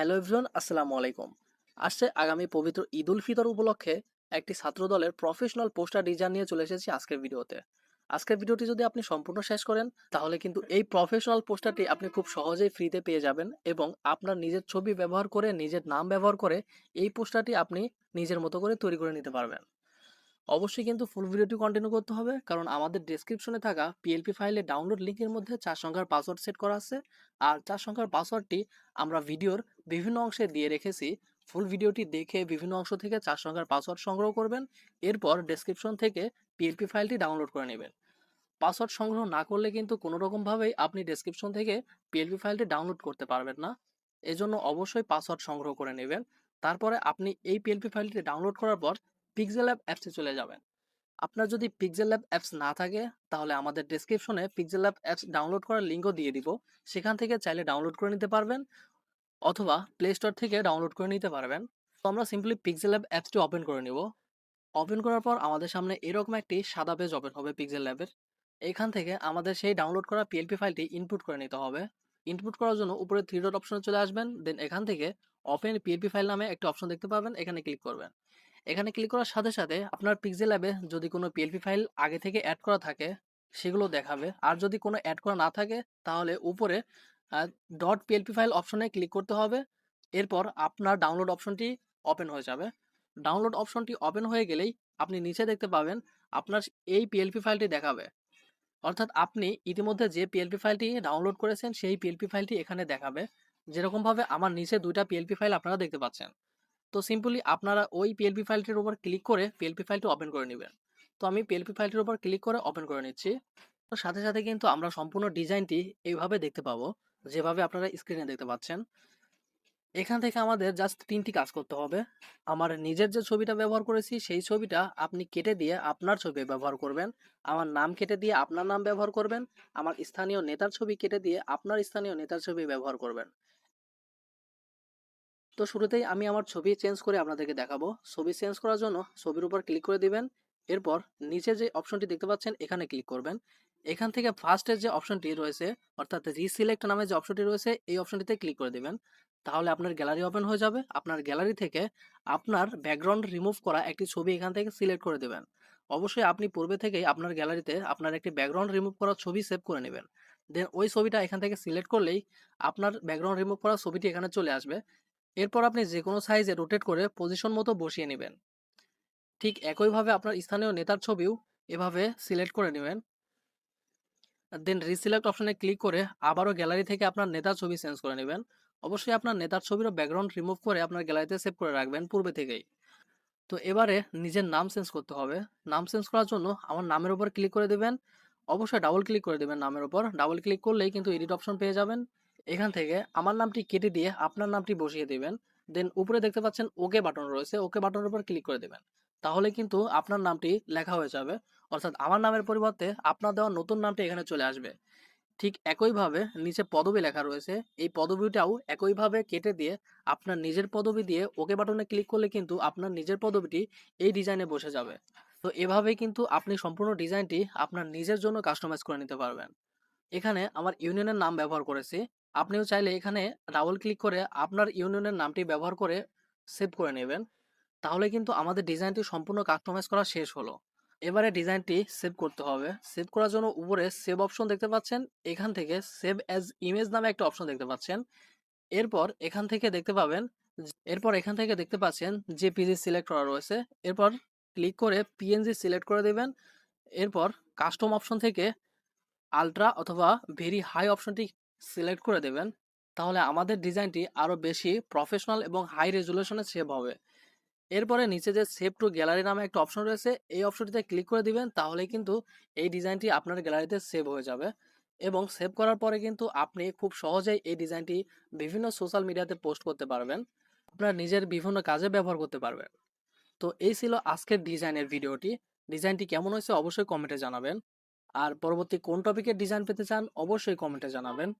Hello everyone, আসসালামু আলাইকুম। আসছে আগামী পবিত্র ঈদ উল ফিতর উপলক্ষে একটি ছাত্র দলের প্রফেশনাল পোস্টার ডিজাইন নিয়ে চলে এসেছি আজকের ভিডিওতে। আজকের ভিডিওটি যদি আপনি সম্পূর্ণ শেষ করেন তাহলে কিন্তু এই প্রফেশনাল পোস্টারটি আপনি খুব সহজেই ফ্রিতে পেয়ে যাবেন এবং আপনার নিজের ছবি ব্যবহার করে নিজের নাম ব্যবহার করে এই পোস্টারটি আপনি নিজের মতো করে তৈরি করে নিতে পারবেন। অবশ্যই কিন্তু ফুল ভিডিওটি কন্টিনিউ করতে হবে, কারণ আমাদের ডেসক্রিপশনে থাকা পিএলপি ফাইলে ডাউনলোড লিঙ্কের মধ্যে 4 সংখ্যার পাসওয়ার্ড সেট করা আছে। আর 4 সংখ্যার পাসওয়ার্ডটি আমরা ভিডিওর বিভিন্ন অংশে দিয়ে রেখেছি। ফুল ভিডিওটি দেখে বিভিন্ন অংশ থেকে 4 সংখ্যার পাসওয়ার্ড সংগ্রহ করবেন। এরপর ডেসক্রিপশন থেকে পিএলপি ফাইলটি ডাউনলোড করে নেবেন। পাসওয়ার্ড সংগ্রহ না করলে কিন্তু কোনো রকমভাবেই আপনি ডেসক্রিপশন থেকে পিএলপি ফাইলটি ডাউনলোড করতে পারবেন না। এজন্য অবশ্যই পাসওয়ার্ড সংগ্রহ করে নেবেন। তারপরে আপনি এই পিএলপি ফাইলটি ডাউনলোড করার পর পিক্সেল অ্যাপ অ্যাপসে চলে যাবেন। আপনার যদি পিক্সেল ল্যাব অ্যাপস না থাকে তাহলে আমাদের ডেসক্রিপশনে পিক্সেল ল্যাব অ্যাপস ডাউনলোড করার লিঙ্কও দিয়ে দিব। সেখান থেকে চাইলে ডাউনলোড করে নিতে পারবেন, অথবা প্লে স্টোর থেকে ডাউনলোড করে নিতে পারবেন। তো আমরা সিম্পলি পিক্সেল ল্যাব অ্যাপসটি ওপেন করে নিব। ওপেন করার পর আমাদের সামনে এরকম একটি সাদা পেজ ওপেন হবে পিক্সেল ল্যাবের। এখান থেকে আমাদের সেই ডাউনলোড করা পিএলপি ফাইলটি ইনপুট করে নিতে হবে। ইনপুট করার জন্য উপরে থ্রি ডট অপশনে চলে আসবেন, দেন এখান থেকে ওপেন পিএলপি ফাইল নামে একটা অপশন দেখতে পাবেন, এখানে ক্লিক করবেন। এখানে ক্লিক করার সাথে সাথে আপনার পিক্সেল ল্যাবে যদি কোনো পিএলপি ফাইল আগে থেকে অ্যাড করা থাকে সেগুলো দেখাবে, আর যদি কোনো অ্যাড করা না থাকে তাহলে উপরে ডট পিএলপি ফাইল অপশনে ক্লিক করতে হবে। এরপর আপনার ডাউনলোড অপশনটি ওপেন হয়ে যাবে। ডাউনলোড অপশনটি ওপেন হয়ে গেলেই আপনি নিচে দেখতে পাবেন আপনার এই পিএলপি ফাইলটি দেখাবে। অর্থাৎ আপনি ইতিমধ্যে যে পিএলপি ফাইলটি ডাউনলোড করেছেন সেই পিএলপি ফাইলটি এখানে দেখাবে। যেরকমভাবে আমার নিচে দুইটা পিএলপি ফাইল আপনারা দেখতে পাচ্ছেন। তো সিম্পলি আপনারা ওই পিএলপি ফাইলটির উপর ক্লিক করে পিএলপি ফাইলটি ওপেন করে নেবেন। তো আমি পিএলপি ফাইলটির উপর ক্লিক করে ওপেন করে নিচ্ছি। তো সাথে সাথে কিন্তু আমরা সম্পূর্ণ ডিজাইনটি এইভাবে দেখতে পাবো, যেভাবে আপনারা স্ক্রিনে দেখতে পাচ্ছেন। এখান থেকে আমাদের জাস্ট 3টি কাজ করতে হবে। আমার নিজের যে ছবিটা ব্যবহার করেছি সেই ছবিটা আপনি কেটে দিয়ে আপনার ছবি ব্যবহার করবেন। আমার নাম কেটে দিয়ে আপনার নাম ব্যবহার করবেন। আমার স্থানীয় নেতার ছবি কেটে দিয়ে আপনার স্থানীয় নেতার ছবি ব্যবহার করবেন। তো শুরুতেই আমি আমার ছবি চেঞ্জ করে আপনাদেরকে দেখাবো। ছবি চেঞ্জ করার জন্য ছবির উপর ক্লিক করে দিবেন। এরপর নিচে যে অপশনটি দেখতে পাচ্ছেন এখানে ক্লিক করবেন। এখান থেকে ফার্স্টের যে অপশনটি রয়েছে, অর্থাৎ রিসিলেক্ট নামে যে অপশনটি রয়েছে এই অপশনটিতে ক্লিক করে দিবেন। তাহলে আপনার গ্যালারি ওপেন হয়ে যাবে। আপনার গ্যালারি থেকে আপনার ব্যাকগ্রাউন্ড রিমুভ করা একটি ছবি এখান থেকে সিলেক্ট করে দেবেন। অবশ্যই আপনি পূর্বে থেকেই আপনার গ্যালারিতে আপনার একটি ব্যাকগ্রাউন্ড রিমুভ করা ছবি সেভ করে নেবেন। দেন ওই ছবিটা এখান থেকে সিলেক্ট করলেই আপনার ব্যাকগ্রাউন্ড রিমুভ করা ছবিটি এখানে চলে আসবে। এরপর আপনি যেকোনো সাইজে রোটেট করে পজিশন মতো বসিয়ে নেবেন। ঠিক একইভাবে আপনার স্থানীয় নেতার ছবিও এভাবে সিলেক্ট করে নেবেন। দেন রিসিলেক্ট অপশনে ক্লিক করে আবারও গ্যালারি থেকে আপনার নেতার ছবি চেঞ্জ করে নেবেন। অবশ্যই আপনার নেতার ছবিরও ব্যাকগ্রাউন্ড রিমুভ করে আপনার গ্যালারিতে সেভ করে রাখবেন পূর্বে থেকেই। তো এবারে নিজের নাম চেঞ্জ করতে হবে। নাম চেঞ্জ করার জন্য আমার নামের উপর ক্লিক করে দেবেন। অবশ্যই ডাবল ক্লিক করে দেবেন নামের উপর। ডাবল ক্লিক করলেই কিন্তু এডিট অপশন পেয়ে যাবেন। এখান থেকে আমার নামটি কেটে দিয়ে আপনার নামটি বসিয়ে দিবেন। দেন উপরে দেখতে পাচ্ছেন ওকে বাটন রয়েছে, ওকে বাটনের উপর ক্লিক করে দেবেন। তাহলে কিন্তু আপনার নামটি লেখা হয়ে যাবে। অর্থাৎ আমার নামের পরিবর্তে আপনার দেওয়া নতুন নামটি এখানে চলে আসবে। ঠিক একইভাবে নিচে পদবি লেখা রয়েছে, এই পদবিটাও একইভাবে কেটে দিয়ে আপনার নিজের পদবি দিয়ে ওকে বাটনে ক্লিক করলে কিন্তু আপনার নিজের পদবিটি এই ডিজাইনে বসে যাবে। তো এভাবেই কিন্তু আপনি সম্পূর্ণ ডিজাইনটি আপনার নিজের জন্য কাস্টমাইজ করে নিতে পারবেন। এখানে আমার ইউনিয়নের নাম ব্যবহার করেছি। আপনিও চাইলে এখানে ডাবল ক্লিক করে আপনার ইউনিয়নের নামটি ব্যবহার করে সেভ করে নেবেন। তাহলে কিন্তু আমাদের ডিজাইনটি সম্পূর্ণ কাস্টমাইজ করা শেষ হলো। এবারে ডিজাইনটি সেভ করতে হবে। সেভ করার জন্য উপরে সেভ অপশন দেখতে পাচ্ছেন। এখান থেকে সেভ অ্যাজ ইমেজ নামে একটা অপশন দেখতে পাচ্ছেন। এরপর এখান থেকে দেখতে পাবেন এরপর এখান থেকে দেখতে পাচ্ছেন জেপিজি সিলেক্ট করা রয়েছে। এরপর ক্লিক করে পিএনজি সিলেক্ট করে দেবেন। এরপর কাস্টম অপশন থেকে আলট্রা অথবা ভেরি হাই অপশনটি সিলেক্ট করে দেবেন। তাহলে আমাদের ডিজাইনটি আরো বেশি প্রফেশনাল এবং হাই রেজুলেশনে সেভ হবে। এরপরে নিচে যে সেভ টু গ্যালারি নামে একটা অপশন রয়েছে এই অপশনটিতে ক্লিক করে দিবেন। তাহলে কিন্তু এই ডিজাইনটি আপনার গ্যালারিতে সেভ হয়ে যাবে। এবং সেভ করার পরে কিন্তু আপনি খুব সহজেই এই ডিজাইনটি বিভিন্ন সোশ্যাল মিডিয়াতে পোস্ট করতে পারবেন, আপনার নিজের বিভিন্ন কাজে ব্যবহার করতে পারবেন। তো এই ছিল আজকের ডিজাইনের ভিডিওটি। ডিজাইনটি কেমন হয়েছে অবশ্যই কমেন্টে জানাবেন। আর পরবর্তী কোন টপিকের ডিজাইন পেতে চান অবশ্যই কমেন্টে জানাবেন।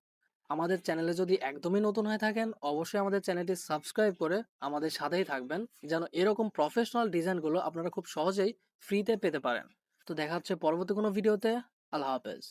আমাদের চ্যানেলে যদি একদমই নতুন হয়ে থাকেন অবশ্যই আমাদের চ্যানেলটি সাবস্ক্রাইব করে আমাদের সাথেই থাকবেন, যেন এরকম প্রফেশনাল ডিজাইনগুলো আপনারা খুব সহজেই ফ্রিতে পেতে পারেন। তো দেখা হচ্ছে পরবর্তী কোনো ভিডিওতে। আল্লাহ হাফেজ।